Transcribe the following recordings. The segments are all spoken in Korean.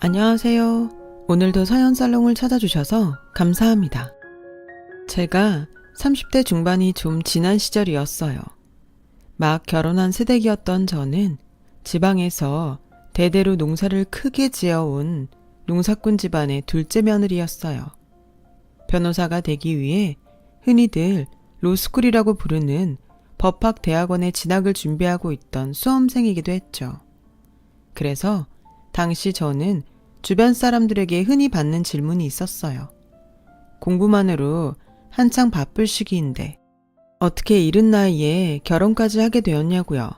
안녕하세요. 오늘도 사연살롱을 찾아주셔서 감사합니다. 제가 30대 중반이 좀 지난 시절이었어요. 막 결혼한 새댁이었던 저는 지방에서 대대로 농사를 크게 지어온 농사꾼 집안의 둘째 며느리였어요. 변호사가 되기 위해 흔히들 로스쿨이라고 부르는 법학대학원에 진학을 준비하고 있던 수험생이기도 했죠. 그래서 당시 저는 주변 사람들에게 흔히 받는 질문이 있었어요. 공부만으로 한창 바쁠 시기인데 어떻게 이른 나이에 결혼까지 하게 되었냐고요.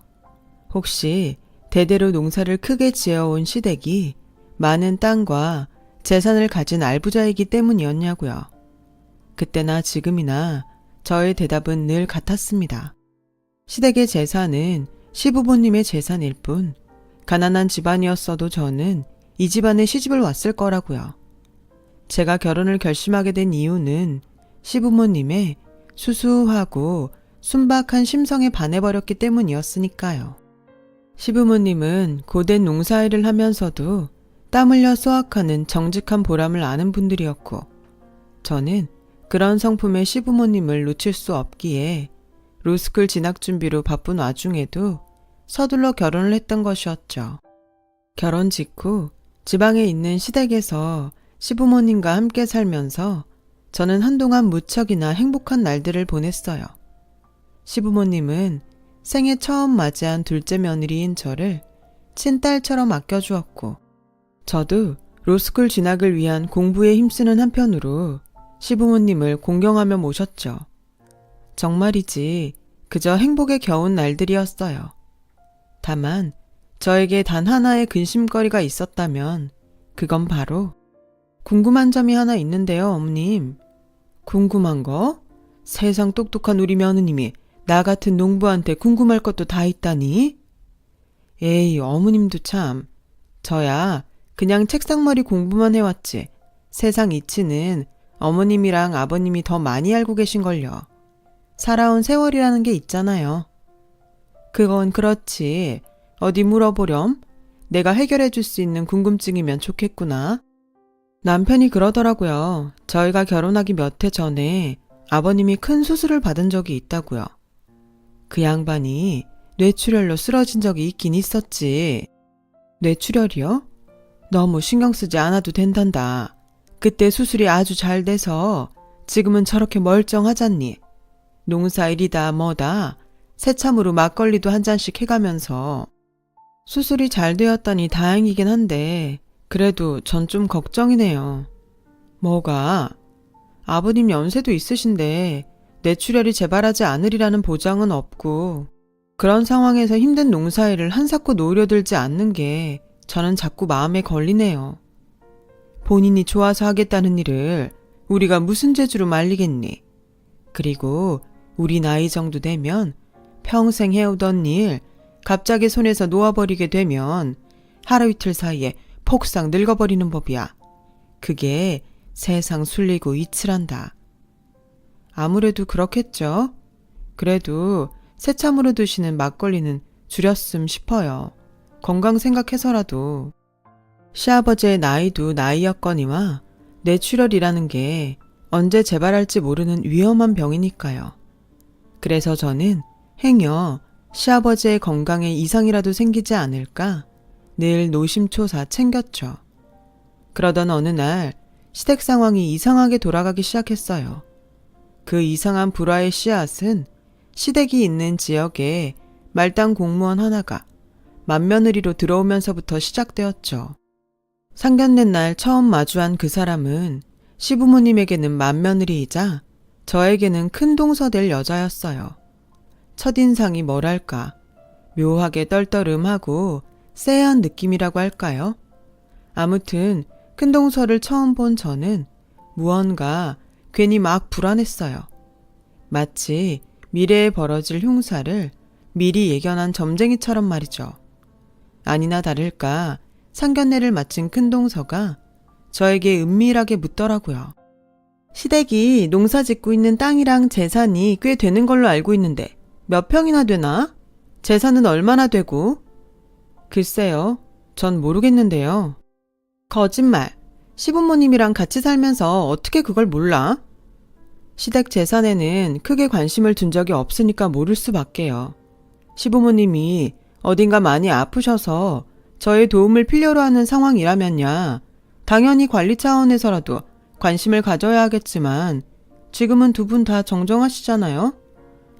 혹시 대대로 농사를 크게 지어온 시댁이 많은 땅과 재산을 가진 알부자이기 때문이었냐고요. 그때나 지금이나 저의 대답은 늘 같았습니다. 시댁의 재산은 시부모님의 재산일 뿐 가난한 집안이었어도 저는 이 집안에 시집을 왔을 거라고요. 제가 결혼을 결심하게 된 이유는 시부모님의 수수하고 순박한 심성에 반해버렸기 때문이었으니까요. 시부모님은 고된 농사일을 하면서도 땀 흘려 수확하는 정직한 보람을 아는 분들이었고 저는 그런 성품의 시부모님을 놓칠 수 없기에 로스쿨 진학 준비로 바쁜 와중에도 서둘러 결혼을 했던 것이었죠. 결혼 직후 지방에 있는 시댁에서 시부모님과 함께 살면서 저는 한동안 무척이나 행복한 날들을 보냈어요. 시부모님은 생애 처음 맞이한 둘째 며느리인 저를 친딸처럼 아껴주었고 저도 로스쿨 진학을 위한 공부에 힘쓰는 한편으로 시부모님을 공경하며 모셨죠. 정말이지 그저 행복에 겨운 날들이었어요. 다만 저에게 단 하나의 근심거리가 있었다면 그건 바로 궁금한 점이 하나 있는데요, 어머님. 궁금한 거? 세상 똑똑한 우리 며느님이 나 같은 농부한테 궁금할 것도 다 있다니? 에이, 어머님도 참. 저야 그냥 책상머리 공부만 해왔지. 세상 이치는 어머님이랑 아버님이 더 많이 알고 계신걸요. 살아온 세월이라는 게 있잖아요. 그건 그렇지. 어디 물어보렴? 내가 해결해 줄 수 있는 궁금증이면 좋겠구나. 남편이 그러더라고요. 저희가 결혼하기 몇 해 전에 아버님이 큰 수술을 받은 적이 있다고요. 그 양반이 뇌출혈로 쓰러진 적이 있긴 있었지. 뇌출혈이요? 너무 신경 쓰지 않아도 된단다. 그때 수술이 아주 잘 돼서 지금은 저렇게 멀쩡하잖니. 농사일이다 뭐다 새참으로 막걸리도 한 잔씩 해가면서 수술이 잘 되었다니 다행이긴 한데 그래도 전 좀 걱정이네요. 뭐가? 아버님 연세도 있으신데 뇌출혈이 재발하지 않으리라는 보장은 없고 그런 상황에서 힘든 농사일을 한사코 노려들지 않는 게 저는 자꾸 마음에 걸리네요. 본인이 좋아서 하겠다는 일을 우리가 무슨 재주로 말리겠니? 그리고 우리 나이 정도 되면 평생 해오던 일 갑자기 손에서 놓아버리게 되면 하루 이틀 사이에 폭삭 늙어버리는 법이야. 그게 세상 술리고 이칠한다. 아무래도 그렇겠죠. 그래도 새참으로 드시는 막걸리는 줄였음 싶어요. 건강 생각해서라도. 시아버지의 나이도 나이였거니와 뇌출혈이라는 게 언제 재발할지 모르는 위험한 병이니까요. 그래서 저는 행여 시아버지의 건강에 이상이라도 생기지 않을까 늘 노심초사 챙겼죠. 그러던 어느 날 시댁 상황이 이상하게 돌아가기 시작했어요. 그 이상한 불화의 씨앗은 시댁이 있는 지역에 말단 공무원 하나가 맏며느리로 들어오면서부터 시작되었죠. 상견례 날 처음 마주한 그 사람은 시부모님에게는 맏며느리이자 저에게는 큰 동서 될 여자였어요. 첫인상이 뭐랄까 묘하게 떨떠름하고 쎄한 느낌이라고 할까요? 아무튼 큰 동서를 처음 본 저는 무언가 괜히 막 불안했어요. 마치 미래에 벌어질 흉사를 미리 예견한 점쟁이처럼 말이죠. 아니나 다를까 상견례를 마친 큰 동서가 저에게 은밀하게 묻더라고요. 시댁이 농사 짓고 있는 땅이랑 재산이 꽤 되는 걸로 알고 있는데 몇 평이나 되나? 재산은 얼마나 되고? 글쎄요, 전 모르겠는데요. 거짓말. 시부모님이랑 같이 살면서 어떻게 그걸 몰라? 시댁 재산에는 크게 관심을 둔 적이 없으니까 모를 수밖에요. 시부모님이 어딘가 많이 아프셔서 저의 도움을 필요로 하는 상황이라면야 당연히 관리 차원에서라도 관심을 가져야 하겠지만 지금은 두 분 다 정정하시잖아요?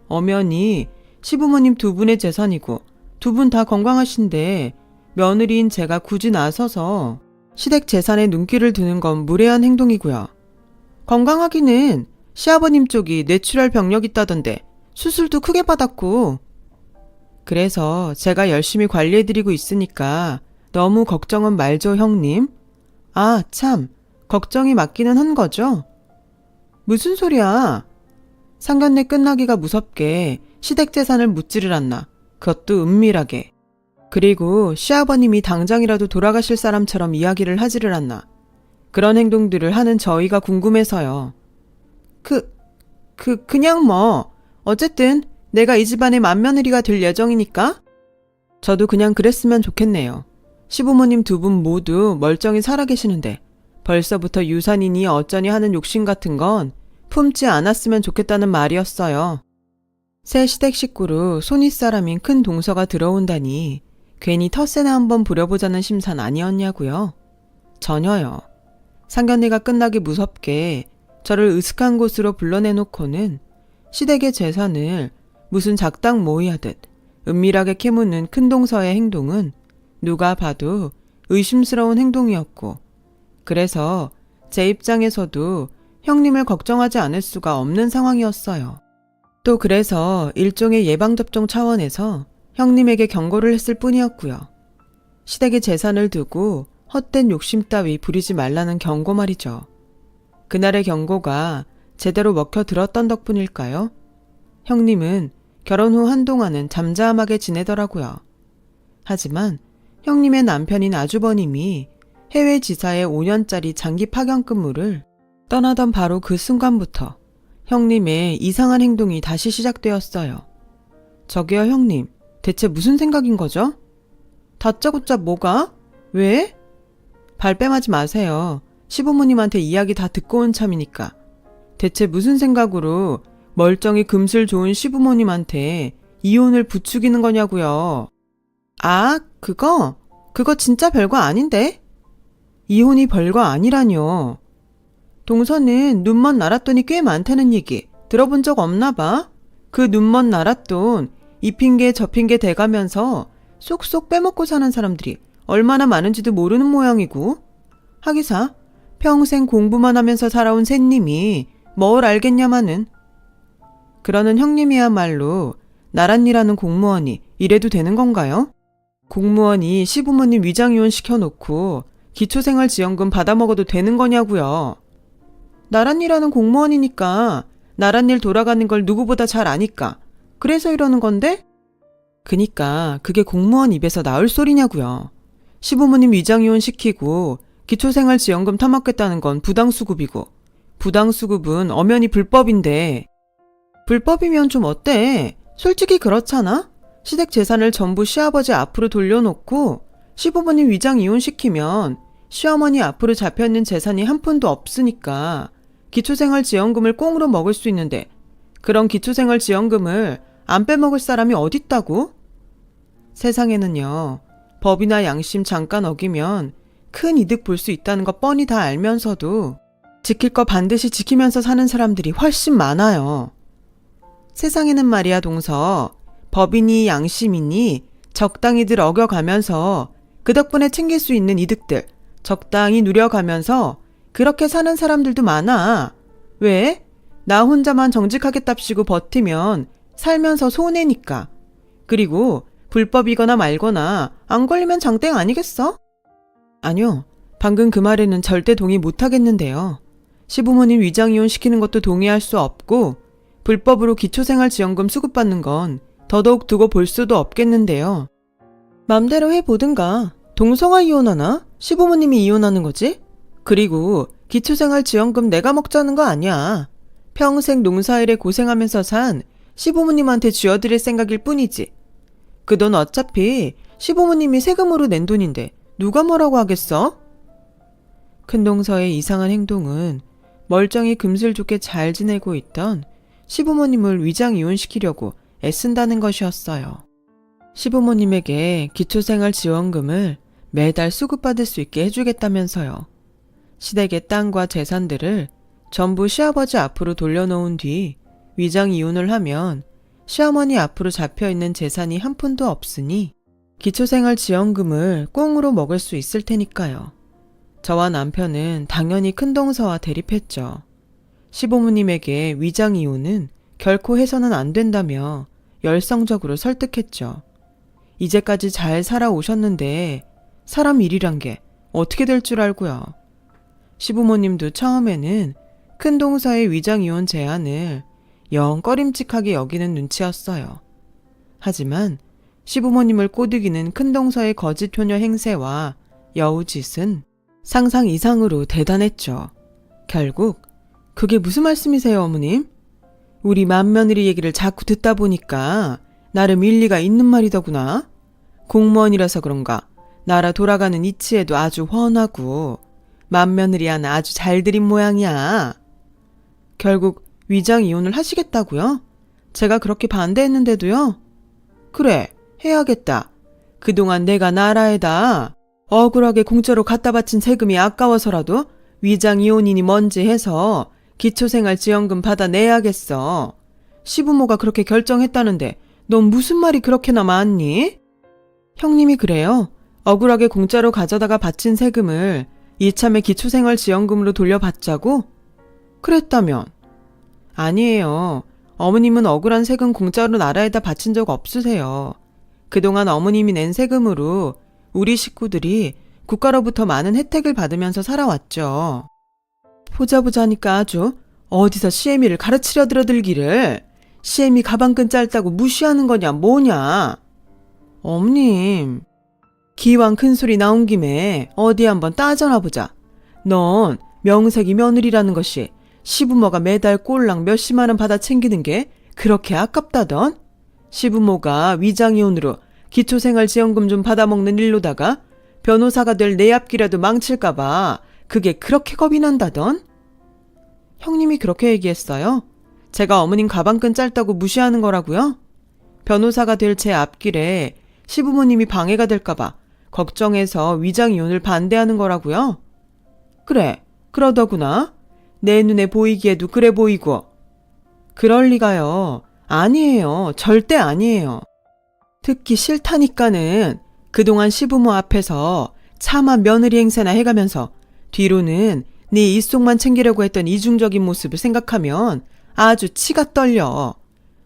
엄연히 시부모님 두 분의 재산이고 두 분 다 건강하신데 며느리인 제가 굳이 나서서 시댁 재산에 눈길을 두는 건 무례한 행동이고요. 건강하기는 시아버님 쪽이 뇌출혈 병력 있다던데 수술도 크게 받았고 그래서 제가 열심히 관리해드리고 있으니까 너무 걱정은 말죠, 형님. 아, 참. 걱정이 맞기는 한 거죠? 무슨 소리야? 상견례 끝나기가 무섭게 시댁 재산을 묻지를 않나. 그것도 은밀하게. 그리고 시아버님이 당장이라도 돌아가실 사람처럼 이야기를 하지를 않나. 그런 행동들을 하는 저희가 궁금해서요. 그냥 뭐 어쨌든 내가 이 집안의 맏며느리가 될 예정이니까 저도 그냥 그랬으면 좋겠네요. 시부모님 두 분 모두 멀쩡히 살아계시는데 벌써부터 유산이니 어쩌니 하는 욕심 같은 건 품지 않았으면 좋겠다는 말이었어요. 새 시댁 식구로 손윗사람인 큰 동서가 들어온다니 괜히 텃세나 한번 부려보자는 심산 아니었냐고요? 전혀요. 상견례가 끝나기 무섭게 저를 으슥한 곳으로 불러내놓고는 시댁의 재산을 무슨 작당 모의하듯 은밀하게 캐묻는 큰 동서의 행동은 누가 봐도 의심스러운 행동이었고 그래서 제 입장에서도 형님을 걱정하지 않을 수가 없는 상황이었어요. 또 그래서 일종의 예방접종 차원에서 형님에게 경고를 했을 뿐이었고요. 시댁의 재산을 두고 헛된 욕심 따위 부리지 말라는 경고 말이죠. 그날의 경고가 제대로 먹혀들었던 덕분일까요? 형님은 결혼 후 한동안은 잠잠하게 지내더라고요. 하지만 형님의 남편인 아주버님이 해외 지사의 5년짜리 장기 파견 근무를 떠나던 바로 그 순간부터 형님의 이상한 행동이 다시 시작되었어요. 저기요 형님, 대체 무슨 생각인 거죠? 다짜고짜 뭐가? 왜? 발뺌하지 마세요. 시부모님한테 이야기 다 듣고 온 참이니까. 대체 무슨 생각으로 멀쩡히 금슬 좋은 시부모님한테 이혼을 부추기는 거냐고요. 아, 그거 진짜 별거 아닌데? 이혼이 별거 아니라뇨. 동서는 눈먼 나랏돈이 꽤 많다는 얘기 들어본 적 없나 봐. 그 눈먼 나랏돈 이 핑계 저 핑계 대가면서 쏙쏙 빼먹고 사는 사람들이 얼마나 많은지도 모르는 모양이고 하기사 평생 공부만 하면서 살아온 샌님이 뭘 알겠냐마는. 그러는 형님이야말로 나랏니라는 공무원이 이래도 되는 건가요? 공무원이 시부모님 위장이혼 시켜놓고 기초생활지원금 받아먹어도 되는 거냐고요. 나랏니라는 공무원이니까 나랏일 돌아가는 걸 누구보다 잘 아니까 그래서 이러는 건데? 그니까 그게 공무원 입에서 나올 소리냐고요. 시부모님 위장이혼 시키고 기초생활지원금 타먹겠다는 건 부당수급이고 부당수급은 엄연히 불법인데 불법이면 좀 어때? 솔직히 그렇잖아? 시댁 재산을 전부 시아버지 앞으로 돌려놓고 시부모님 위장 이혼시키면 시어머니 앞으로 잡혀있는 재산이 한 푼도 없으니까 기초생활지원금을 꽁으로 먹을 수 있는데 그런 기초생활지원금을 안 빼먹을 사람이 어딨다고? 세상에는요. 법이나 양심 잠깐 어기면 큰 이득 볼 수 있다는 거 뻔히 다 알면서도 지킬 거 반드시 지키면서 사는 사람들이 훨씬 많아요. 세상에는 말이야 동서 법이니 양심이니 적당히들 어겨가면서 그 덕분에 챙길 수 있는 이득들 적당히 누려가면서 그렇게 사는 사람들도 많아. 왜? 나 혼자만 정직하겠답시고 버티면 살면서 손해니까. 그리고 불법이거나 말거나 안 걸리면 장땡 아니겠어? 아니요. 방금 그 말에는 절대 동의 못하겠는데요. 시부모님 위장이혼 시키는 것도 동의할 수 없고 불법으로 기초생활지원금 수급받는 건 더더욱 두고 볼 수도 없겠는데요. 맘대로 해보든가. 동서가 이혼하나? 시부모님이 이혼하는 거지? 그리고 기초생활지원금 내가 먹자는 거 아니야. 평생 농사일에 고생하면서 산 시부모님한테 쥐어드릴 생각일 뿐이지. 그 돈 어차피 시부모님이 세금으로 낸 돈인데 누가 뭐라고 하겠어? 큰동서의 이상한 행동은 멀쩡히 금슬 좋게 잘 지내고 있던 시부모님을 위장 이혼시키려고 애쓴다는 것이었어요. 시부모님에게 기초생활지원금을 매달 수급받을 수 있게 해주겠다면서요. 시댁의 땅과 재산들을 전부 시아버지 앞으로 돌려놓은 뒤 위장 이혼을 하면 시어머니 앞으로 잡혀있는 재산이 한 푼도 없으니 기초생활지원금을 꽁으로 먹을 수 있을 테니까요. 저와 남편은 당연히 큰동서와 대립했죠. 시부모님에게 위장 이혼은 결코 해서는 안 된다며 열성적으로 설득했죠. 이제까지 잘 살아오셨는데 사람 일이란 게 어떻게 될 줄 알고요. 시부모님도 처음에는 큰동서의 위장 이혼 제안을 영 꺼림칙하게 여기는 눈치였어요. 하지만 시부모님을 꼬드기는 큰동서의 거짓 효녀 행세와 여우짓은 상상 이상으로 대단했죠. 결국 그게 무슨 말씀이세요, 어머님? 우리 맏며느리 얘기를 자꾸 듣다 보니까 나름 일리가 있는 말이더구나. 공무원이라서 그런가 나라 돌아가는 이치에도 아주 훤하고 맏며느리 하나 아주 잘 들인 모양이야. 결국 위장 이혼을 하시겠다고요? 제가 그렇게 반대했는데도요? 그래, 해야겠다. 그동안 내가 나라에다 억울하게 공짜로 갖다 바친 세금이 아까워서라도 위장 이혼이니 뭔지 해서 기초생활지원금 받아내야겠어. 시부모가 그렇게 결정했다는데 넌 무슨 말이 그렇게나 많니? 형님이 그래요. 억울하게 공짜로 가져다가 바친 세금을 이참에 기초생활지원금으로 돌려받자고? 그랬다면? 아니에요. 어머님은 억울한 세금 공짜로 나라에다 바친 적 없으세요. 그동안 어머님이 낸 세금으로 우리 식구들이 국가로부터 많은 혜택을 받으면서 살아왔죠. 보자보자니까 아주 어디서 시애미를 가르치려 들어들기를. 시애미 가방끈 짧다고 무시하는 거냐 뭐냐. 어머님, 기왕 큰소리 나온 김에 어디 한번 따져나 보자. 넌 명색이 며느리라는 것이 시부모가 매달 꼴랑 몇십만 원 받아 챙기는 게 그렇게 아깝다던? 시부모가 위장이혼으로 기초생활지원금 좀 받아먹는 일로다가 변호사가 될 내 앞길이라도 망칠까봐 그게 그렇게 겁이 난다던? 형님이 그렇게 얘기했어요? 제가 어머님 가방끈 짧다고 무시하는 거라고요? 변호사가 될 제 앞길에 시부모님이 방해가 될까봐 걱정해서 위장이혼을 반대하는 거라고요? 그래, 그러더구나. 내 눈에 보이기에도 그래 보이고. 그럴 리가요. 아니에요. 절대 아니에요. 듣기 싫다니까는 그동안 시부모 앞에서 차마 며느리 행세나 해가면서 뒤로는 네 입속만 챙기려고 했던 이중적인 모습을 생각하면 아주 치가 떨려.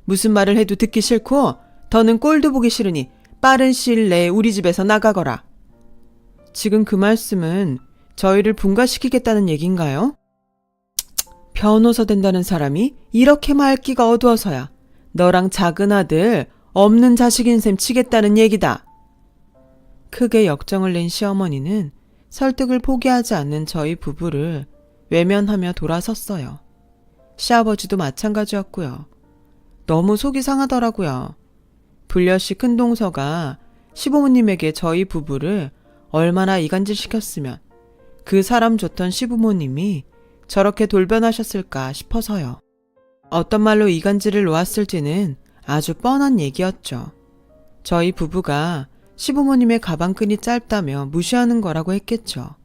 무슨 말을 해도 듣기 싫고 더는 꼴도 보기 싫으니 빠른 시일 내에 우리 집에서 나가거라. 지금 그 말씀은 저희를 분가시키겠다는 얘긴가요? 변호사 된다는 사람이 이렇게 말기가 어두워서야 너랑 작은 아들 없는 자식인 셈 치겠다는 얘기다. 크게 역정을 낸 시어머니는 설득을 포기하지 않는 저희 부부를 외면하며 돌아섰어요. 시아버지도 마찬가지였고요. 너무 속이 상하더라고요. 불려시 큰동서가 시부모님에게 저희 부부를 얼마나 이간질시켰으면 그 사람 좋던 시부모님이 저렇게 돌변하셨을까 싶어서요. 어떤 말로 이간질을 놓았을지는 아주 뻔한 얘기였죠. 저희 부부가 시부모님의 가방끈이 짧다며 무시하는 거라고 했겠죠.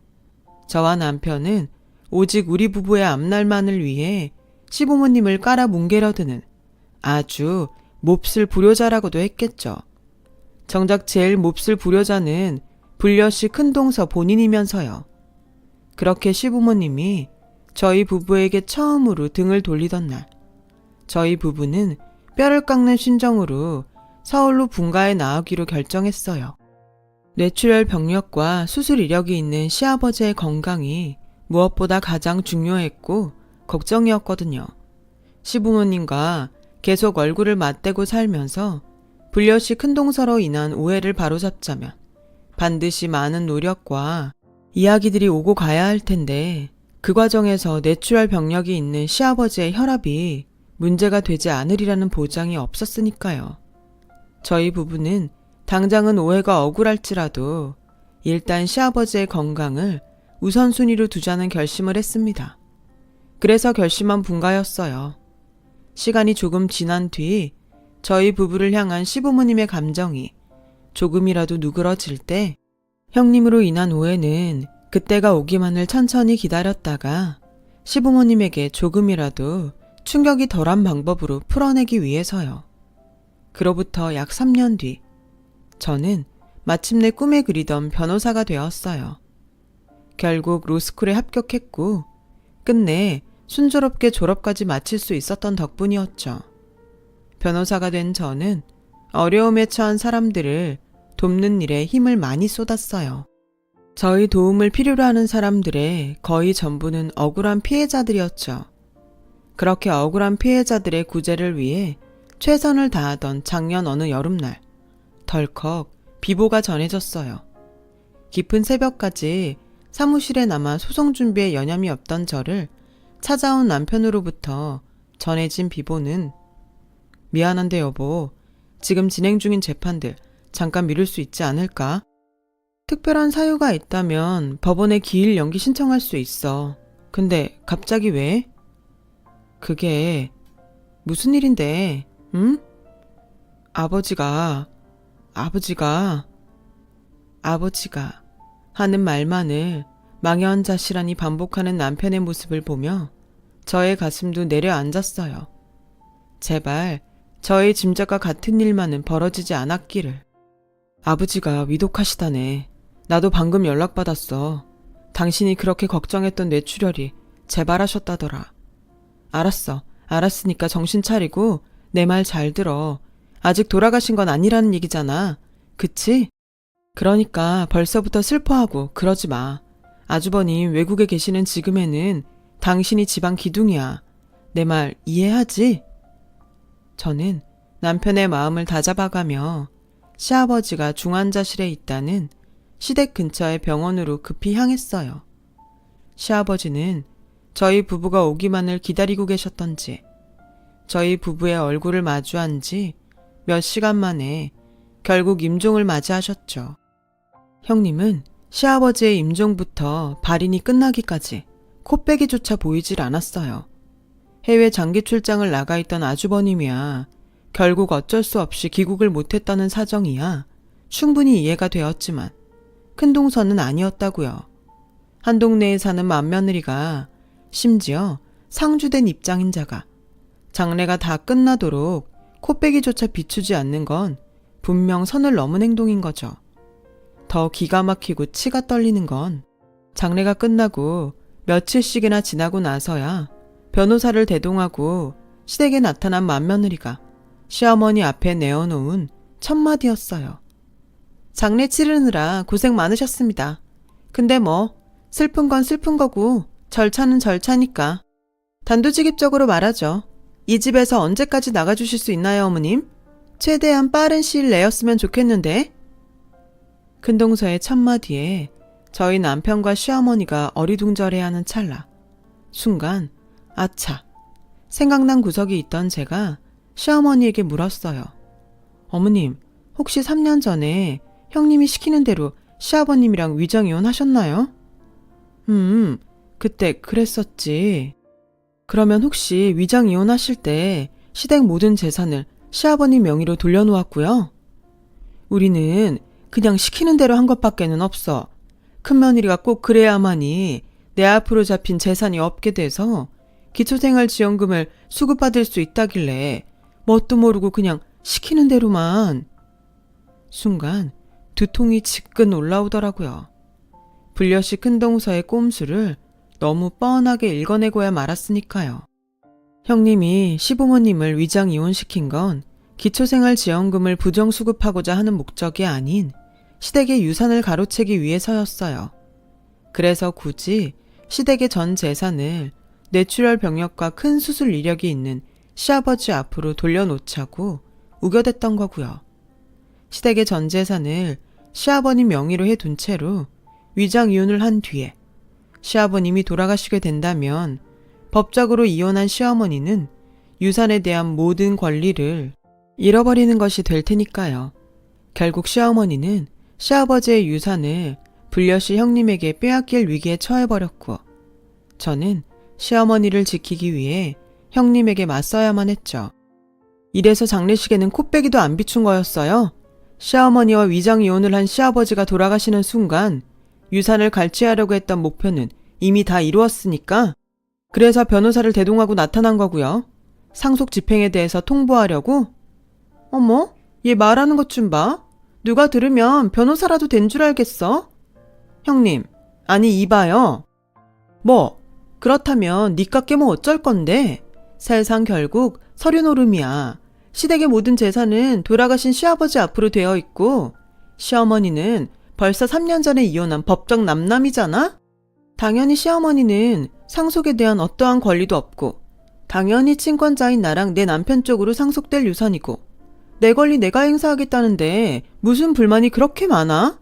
저와 남편은 오직 우리 부부의 앞날만을 위해 시부모님을 깔아뭉개려 드는 아주 몹쓸 불효자라고도 했겠죠. 정작 제일 몹쓸 불효자는 불려시 큰동서 본인이면서요. 그렇게 시부모님이 저희 부부에게 처음으로 등을 돌리던 날, 저희 부부는 뼈를 깎는 심정으로 서울로 분가해 나오기로 결정했어요. 뇌출혈 병력과 수술 이력이 있는 시아버지의 건강이 무엇보다 가장 중요했고 걱정이었거든요. 시부모님과 계속 얼굴을 맞대고 살면서 불려시 큰동서로 인한 오해를 바로잡자면 반드시 많은 노력과 이야기들이 오고 가야 할 텐데 그 과정에서 뇌출혈 병력이 있는 시아버지의 혈압이 문제가 되지 않으리라는 보장이 없었으니까요. 저희 부부는 당장은 오해가 억울할지라도 일단 시아버지의 건강을 우선순위로 두자는 결심을 했습니다. 그래서 결심한 분가였어요. 시간이 조금 지난 뒤 저희 부부를 향한 시부모님의 감정이 조금이라도 누그러질 때 형님으로 인한 오해는 그때가 오기만을 천천히 기다렸다가 시부모님에게 조금이라도 충격이 덜한 방법으로 풀어내기 위해서요. 그로부터 약 3년 뒤 저는 마침내 꿈에 그리던 변호사가 되었어요. 결국 로스쿨에 합격했고 끝내 순조롭게 졸업까지 마칠 수 있었던 덕분이었죠. 변호사가 된 저는 어려움에 처한 사람들을 돕는 일에 힘을 많이 쏟았어요. 저희 도움을 필요로 하는 사람들의 거의 전부는 억울한 피해자들이었죠. 그렇게 억울한 피해자들의 구제를 위해 최선을 다하던 작년 어느 여름날 덜컥 비보가 전해졌어요. 깊은 새벽까지 사무실에 남아 소송 준비에 여념이 없던 저를 찾아온 남편으로부터 전해진 비보는 미안한데 여보, 지금 진행 중인 재판들 잠깐 미룰 수 있지 않을까? 특별한 사유가 있다면 법원에 기일 연기 신청할 수 있어. 근데 갑자기 왜? 그게 무슨 일인데, 응? 아버지가 하는 말만을 망연자실하니 반복하는 남편의 모습을 보며 저의 가슴도 내려앉았어요. 제발 저의 짐작과 같은 일만은 벌어지지 않았기를. 아버지가 위독하시다네. 나도 방금 연락받았어. 당신이 그렇게 걱정했던 뇌출혈이 재발하셨다더라. 알았으니까 정신 차리고 내 말 잘 들어. 아직 돌아가신 건 아니라는 얘기잖아. 그치? 그러니까 벌써부터 슬퍼하고 그러지 마. 아주버님 외국에 계시는 지금에는 당신이 집안 기둥이야. 내 말 이해하지? 저는 남편의 마음을 다잡아가며 시아버지가 중환자실에 있다는 시댁 근처의 병원으로 급히 향했어요. 시아버지는 저희 부부가 오기만을 기다리고 계셨던지 저희 부부의 얼굴을 마주한 지 몇 시간 만에 결국 임종을 맞이하셨죠. 형님은 시아버지의 임종부터 발인이 끝나기까지 코빼기조차 보이질 않았어요. 해외 장기 출장을 나가 있던 아주버님이야 결국 어쩔 수 없이 귀국을 못했다는 사정이야 충분히 이해가 되었지만 큰 동서는 아니었다고요. 한 동네에 사는 맏며느리가 심지어 상주된 입장인 자가 장례가 다 끝나도록 코빼기조차 비추지 않는 건 분명 선을 넘은 행동인 거죠. 더 기가 막히고 치가 떨리는 건 장례가 끝나고 며칠씩이나 지나고 나서야 변호사를 대동하고 시댁에 나타난 맏며느리가 시어머니 앞에 내어놓은 첫 마디였어요. 장례 치르느라 고생 많으셨습니다. 근데 뭐 슬픈 건 슬픈 거고 절차는 절차니까. 단도직입적으로 말하죠. 이 집에서 언제까지 나가주실 수 있나요, 어머님? 최대한 빠른 시일 내였으면 좋겠는데. 큰동서의 첫마디에 저희 남편과 시어머니가 어리둥절해하는 찰나. 순간 아차 생각난 구석이 있던 제가 시어머니에게 물었어요. 어머님, 혹시 3년 전에 형님이 시키는 대로 시아버님이랑 위정이혼 하셨나요? 그때 그랬었지. 그러면 혹시 위정이혼 하실 때 시댁 모든 재산을 시아버님 명의로 돌려놓았고요? 우리는 그냥 시키는 대로 한 것밖에는 없어. 큰며느리가 꼭 그래야만이 내 앞으로 잡힌 재산이 없게 돼서 기초생활지원금을 수급받을 수 있다길래 뭣도 모르고 그냥 시키는 대로만. 순간 두통이 지끈 올라오더라고요. 불려시 큰동서의 꼼수를 너무 뻔하게 읽어내고야 말았으니까요. 형님이 시부모님을 위장 이혼시킨 건 기초생활지원금을 부정수급하고자 하는 목적이 아닌 시댁의 유산을 가로채기 위해서였어요. 그래서 굳이 시댁의 전 재산을 뇌출혈 병력과 큰 수술 이력이 있는 시아버지 앞으로 돌려놓자고 우겨댔던 거고요. 시댁의 전 재산을 시아버님 명의로 해둔 채로 위장 이혼을 한 뒤에 시아버님이 돌아가시게 된다면 법적으로 이혼한 시어머니는 유산에 대한 모든 권리를 잃어버리는 것이 될 테니까요. 결국 시어머니는 시아버지의 유산을 불려시 형님에게 빼앗길 위기에 처해버렸고 저는 시어머니를 지키기 위해 형님에게 맞서야만 했죠. 이래서 장례식에는 코빼기도 안 비춘 거였어요. 시어머니와 위장 이혼을 한 시아버지가 돌아가시는 순간 유산을 갈취하려고 했던 목표는 이미 다 이루었으니까 그래서 변호사를 대동하고 나타난 거고요. 상속 집행에 대해서 통보하려고? 어머, 얘 말하는 것 좀 봐. 누가 들으면 변호사라도 된 줄 알겠어? 형님, 아니 이봐요. 뭐, 그렇다면 니까 깨면 어쩔 건데? 세상 결국 서류 노름이야. 시댁의 모든 재산은 돌아가신 시아버지 앞으로 되어 있고 시어머니는 벌써 3년 전에 이혼한 법적 남남이잖아? 당연히 시어머니는 상속에 대한 어떠한 권리도 없고 당연히 친권자인 나랑 내 남편 쪽으로 상속될 유산이고 내 권리 내가 행사하겠다는데 무슨 불만이 그렇게 많아?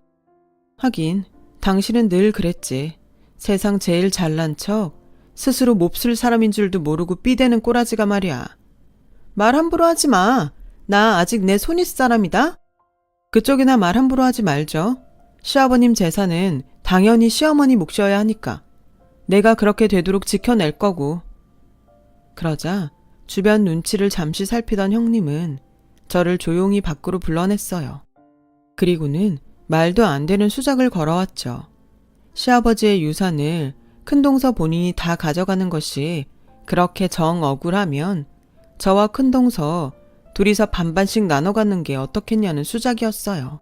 하긴 당신은 늘 그랬지. 세상 제일 잘난 척 스스로 몹쓸 사람인 줄도 모르고 삐대는 꼬라지가 말이야. 말 함부로 하지 마. 나 아직 내 손윗 사람이다. 그쪽이나 말 함부로 하지 말죠. 시아버님 재산은 당연히 시어머니 몫이어야 하니까 내가 그렇게 되도록 지켜낼 거고. 그러자 주변 눈치를 잠시 살피던 형님은 저를 조용히 밖으로 불러냈어요. 그리고는 말도 안 되는 수작을 걸어왔죠. 시아버지의 유산을 큰동서 본인이 다 가져가는 것이 그렇게 정 억울하면 저와 큰동서 둘이서 반반씩 나눠 갖는 게 어떻겠냐는 수작이었어요.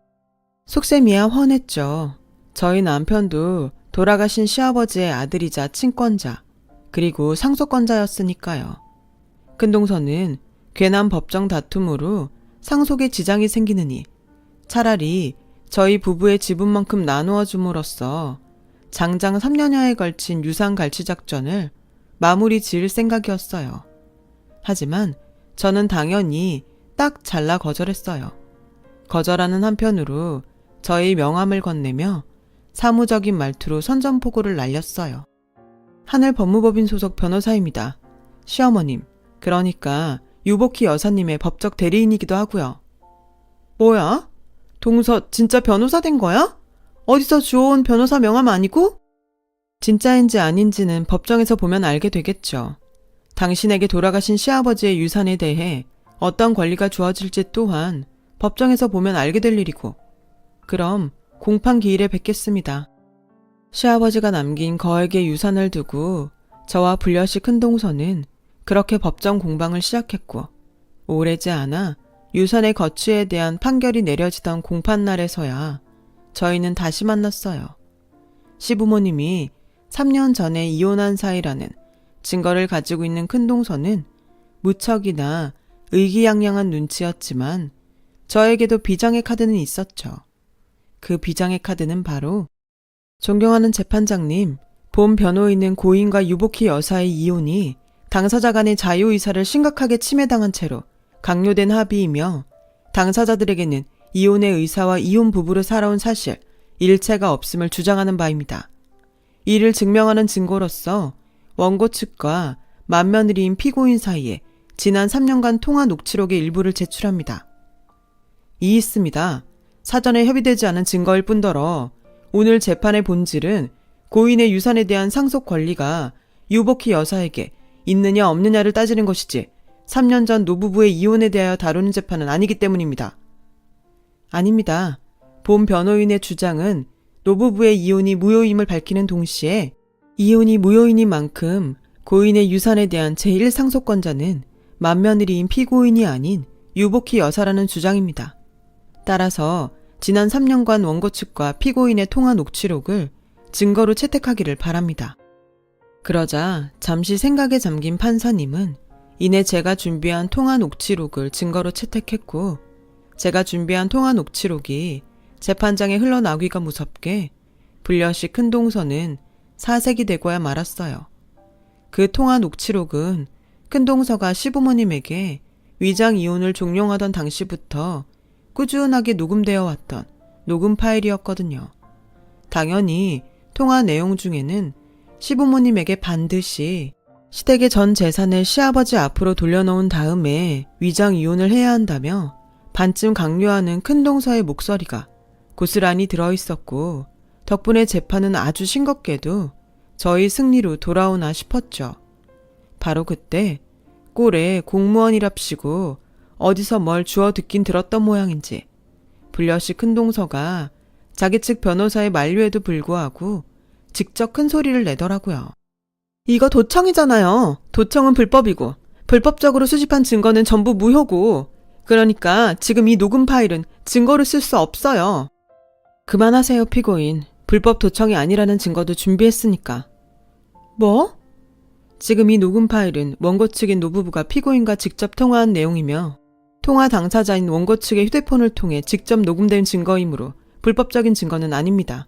속셈이야 훤했죠. 저희 남편도 돌아가신 시아버지의 아들이자 친권자 그리고 상속권자였으니까요. 큰동서는 괜한 법정 다툼으로 상속에 지장이 생기느니 차라리 저희 부부의 지분만큼 나누어 줌으로써 장장 3년여에 걸친 유산 갈취 작전을 마무리 지을 생각이었어요. 하지만 저는 당연히 딱 잘라 거절했어요. 거절하는 한편으로 저의 명함을 건네며 사무적인 말투로 선전포고를 날렸어요. 하늘 법무법인 소속 변호사입니다. 시어머님, 그러니까 유복희 여사님의 법적 대리인이기도 하고요. 뭐야? 동서 진짜 변호사 된 거야? 어디서 주워온 변호사 명함 아니고? 진짜인지 아닌지는 법정에서 보면 알게 되겠죠. 당신에게 돌아가신 시아버지의 유산에 대해 어떤 권리가 주어질지 또한 법정에서 보면 알게 될 일이고 그럼 공판 기일에 뵙겠습니다. 시아버지가 남긴 거액의 유산을 두고 저와 불려시 큰동서는 그렇게 법정 공방을 시작했고 오래지 않아 유산의 거취에 대한 판결이 내려지던 공판날에서야 저희는 다시 만났어요. 시부모님이 3년 전에 이혼한 사이라는 증거를 가지고 있는 큰동서는 무척이나 의기양양한 눈치였지만 저에게도 비장의 카드는 있었죠. 그 비장의 카드는 바로 존경하는 재판장님, 본 변호인은 고인과 유복희 여사의 이혼이 당사자 간의 자유의사를 심각하게 침해당한 채로 강요된 합의이며 당사자들에게는 이혼의 의사와 이혼 부부로 살아온 사실, 일체가 없음을 주장하는 바입니다. 이를 증명하는 증거로서 원고 측과 맏며느리인 피고인 사이에 지난 3년간 통화 녹취록의 일부를 제출합니다. 이 있습니다. 사전에 협의되지 않은 증거일 뿐더러 오늘 재판의 본질은 고인의 유산에 대한 상속 권리가 유복희 여사에게 있느냐 없느냐를 따지는 것이지 3년 전 노부부의 이혼에 대하여 다루는 재판은 아니기 때문입니다. 아닙니다. 본 변호인의 주장은 노부부의 이혼이 무효임을 밝히는 동시에 이혼이 무효이니만큼 고인의 유산에 대한 제1상속권자는 맏며느리인 피고인이 아닌 유복희 여사라는 주장입니다. 따라서 지난 3년간 원고 측과 피고인의 통화 녹취록을 증거로 채택하기를 바랍니다. 그러자 잠시 생각에 잠긴 판사님은 이내 제가 준비한 통화 녹취록을 증거로 채택했고 제가 준비한 통화 녹취록이 재판장에 흘러나오기가 무섭게 불려시 큰동서는 사색이 되고야 말았어요. 그 통화 녹취록은 큰동서가 시부모님에게 위장 이혼을 종용하던 당시부터 꾸준하게 녹음되어 왔던 녹음 파일이었거든요. 당연히 통화 내용 중에는 시부모님에게 반드시 시댁의 전 재산을 시아버지 앞으로 돌려놓은 다음에 위장 이혼을 해야 한다며 반쯤 강요하는 큰동서의 목소리가 고스란히 들어있었고 덕분에 재판은 아주 싱겁게도 저희 승리로 돌아오나 싶었죠. 바로 그때 꼴에 공무원이랍시고 어디서 뭘 주워 듣긴 들었던 모양인지 불려시 큰동서가 자기 측 변호사의 만류에도 불구하고 직접 큰 소리를 내더라고요. 이거 도청이잖아요. 도청은 불법이고 불법적으로 수집한 증거는 전부 무효고 그러니까 지금 이 녹음 파일은 증거로 쓸 수 없어요. 그만하세요, 피고인. 불법 도청이 아니라는 증거도 준비했으니까. 뭐? 지금 이 녹음 파일은 원고 측인 노부부가 피고인과 직접 통화한 내용이며 통화 당사자인 원고 측의 휴대폰을 통해 직접 녹음된 증거이므로 불법적인 증거는 아닙니다.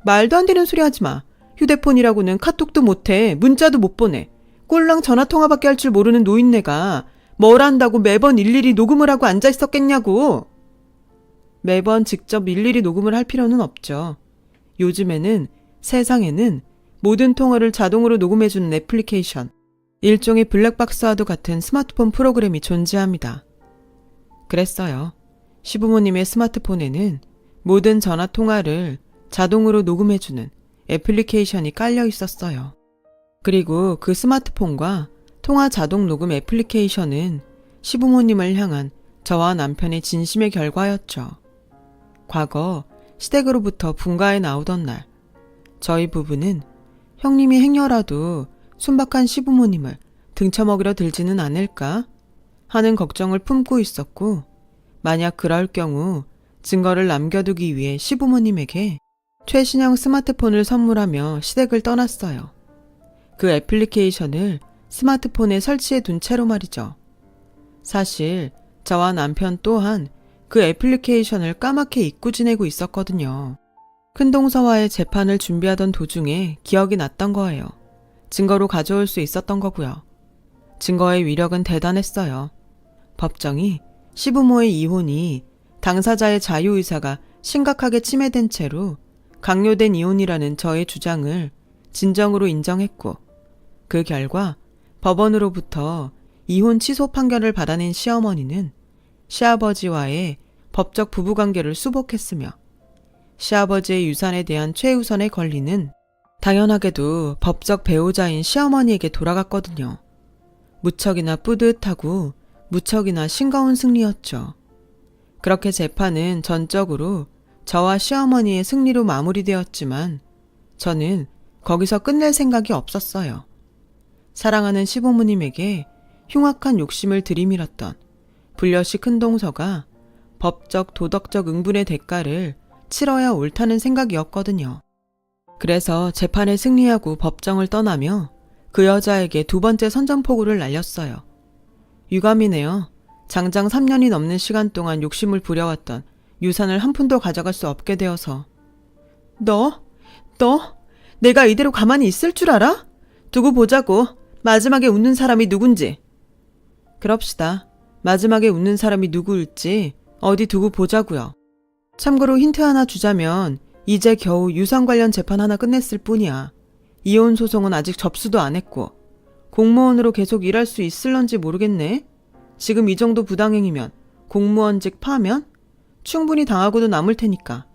말도 안 되는 소리 하지 마. 휴대폰이라고는 카톡도 못해, 문자도 못 보내. 꼴랑 전화통화밖에 할 줄 모르는 노인네가 뭘 안다고 매번 일일이 녹음을 하고 앉아있었겠냐고. 매번 직접 일일이 녹음을 할 필요는 없죠. 요즘에는 세상에는 모든 통화를 자동으로 녹음해주는 애플리케이션, 일종의 블랙박스와도 같은 스마트폰 프로그램이 존재합니다. 그랬어요. 시부모님의 스마트폰에는 모든 전화 통화를 자동으로 녹음해주는 애플리케이션이 깔려 있었어요. 그리고 그 스마트폰과 통화 자동 녹음 애플리케이션은 시부모님을 향한 저와 남편의 진심의 결과였죠. 과거 시댁으로부터 분가에 나오던 날, 저희 부부는 형님이 행여라도 순박한 시부모님을 등쳐먹이려 들지는 않을까 하는 걱정을 품고 있었고, 만약 그럴 경우 증거를 남겨두기 위해 시부모님에게 최신형 스마트폰을 선물하며 시댁을 떠났어요. 그 애플리케이션을 스마트폰에 설치해 둔 채로 말이죠. 사실 저와 남편 또한 그 애플리케이션을 까맣게 잊고 지내고 있었거든요. 큰동서와의 재판을 준비하던 도중에 기억이 났던 거예요. 증거로 가져올 수 있었던 거고요. 증거의 위력은 대단했어요. 법정이 시부모의 이혼이 당사자의 자유의사가 심각하게 침해된 채로 강요된 이혼이라는 저의 주장을 진정으로 인정했고, 그 결과 법원으로부터 이혼 취소 판결을 받아낸 시어머니는 시아버지와의 법적 부부관계를 수복했으며 시아버지의 유산에 대한 최우선의 권리는 당연하게도 법적 배우자인 시어머니에게 돌아갔거든요. 무척이나 뿌듯하고 무척이나 싱거운 승리였죠. 그렇게 재판은 전적으로 저와 시어머니의 승리로 마무리되었지만 저는 거기서 끝낼 생각이 없었어요. 사랑하는 시부모님에게 흉악한 욕심을 들이밀었던 불려시 큰동서가 법적 도덕적 응분의 대가를 치러야 옳다는 생각이었거든요. 그래서 재판에 승리하고 법정을 떠나며 그 여자에게 두 번째 선전포고를 날렸어요. 유감이네요. 장장 3년이 넘는 시간 동안 욕심을 부려왔던 유산을 한 푼도 가져갈 수 없게 되어서. 너? 내가 이대로 가만히 있을 줄 알아? 두고 보자고. 마지막에 웃는 사람이 누군지. 그럽시다. 마지막에 웃는 사람이 누구일지 어디 두고 보자고요. 참고로 힌트 하나 주자면 이제 겨우 유산 관련 재판 하나 끝냈을 뿐이야. 이혼 소송은 아직 접수도 안 했고 공무원으로 계속 일할 수 있을런지 모르겠네. 지금 이 정도 부당행위면 공무원직 파면 충분히 당하고도 남을 테니까.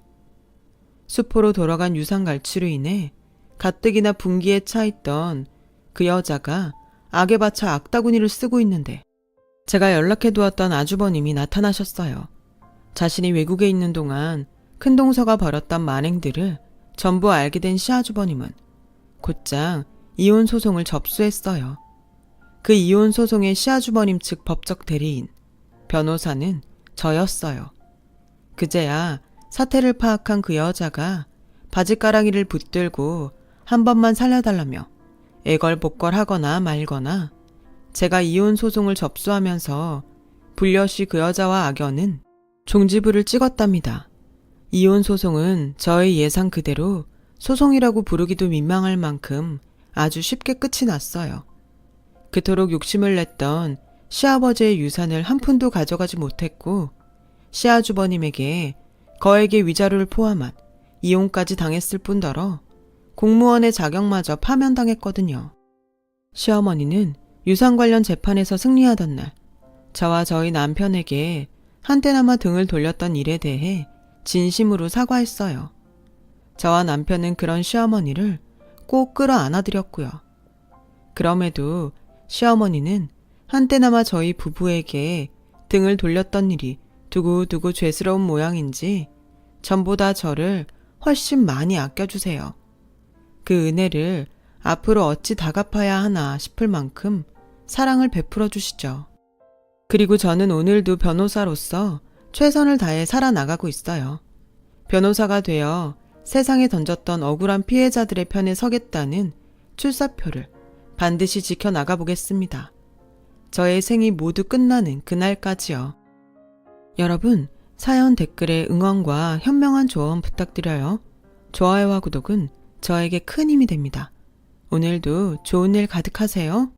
수포로 돌아간 유산 갈취로 인해 가뜩이나 분기에 차있던 그 여자가 악에 바쳐 악다구니를 쓰고 있는데 제가 연락해두었던 아주버님이 나타나셨어요. 자신이 외국에 있는 동안 큰동서가 벌였던 만행들을 전부 알게 된 시아주버님은 곧장 이혼 소송을 접수했어요. 그 이혼 소송의 시아주버님 측 법적 대리인, 변호사는 저였어요. 그제야 사태를 파악한 그 여자가 바지가랑이를 붙들고 한 번만 살려달라며 애걸복걸하거나 말거나 제가 이혼 소송을 접수하면서 불려시 그 여자와 악연은 종지부를 찍었답니다. 이혼 소송은 저의 예상 그대로 소송이라고 부르기도 민망할 만큼 아주 쉽게 끝이 났어요. 그토록 욕심을 냈던 시아버지의 유산을 한 푼도 가져가지 못했고 시아주버님에게 거액의 위자료를 포함한 이혼까지 당했을 뿐더러 공무원의 자격마저 파면당했거든요. 시어머니는 유산 관련 재판에서 승리하던 날 저와 저희 남편에게 한때나마 등을 돌렸던 일에 대해 진심으로 사과했어요. 저와 남편은 그런 시어머니를 꼭 끌어안아드렸고요. 그럼에도 시어머니는 한때나마 저희 부부에게 등을 돌렸던 일이 두고두고 죄스러운 모양인지 전보다 저를 훨씬 많이 아껴주세요. 그 은혜를 앞으로 어찌 다 갚아야 하나 싶을 만큼 사랑을 베풀어 주시죠. 그리고 저는 오늘도 변호사로서 최선을 다해 살아나가고 있어요. 변호사가 되어 세상에 던졌던 억울한 피해자들의 편에 서겠다는 출사표를 반드시 지켜나가 보겠습니다. 저의 생이 모두 끝나는 그날까지요. 여러분, 사연 댓글에 응원과 현명한 조언 부탁드려요. 좋아요와 구독은 저에게 큰 힘이 됩니다. 오늘도 좋은 일 가득하세요.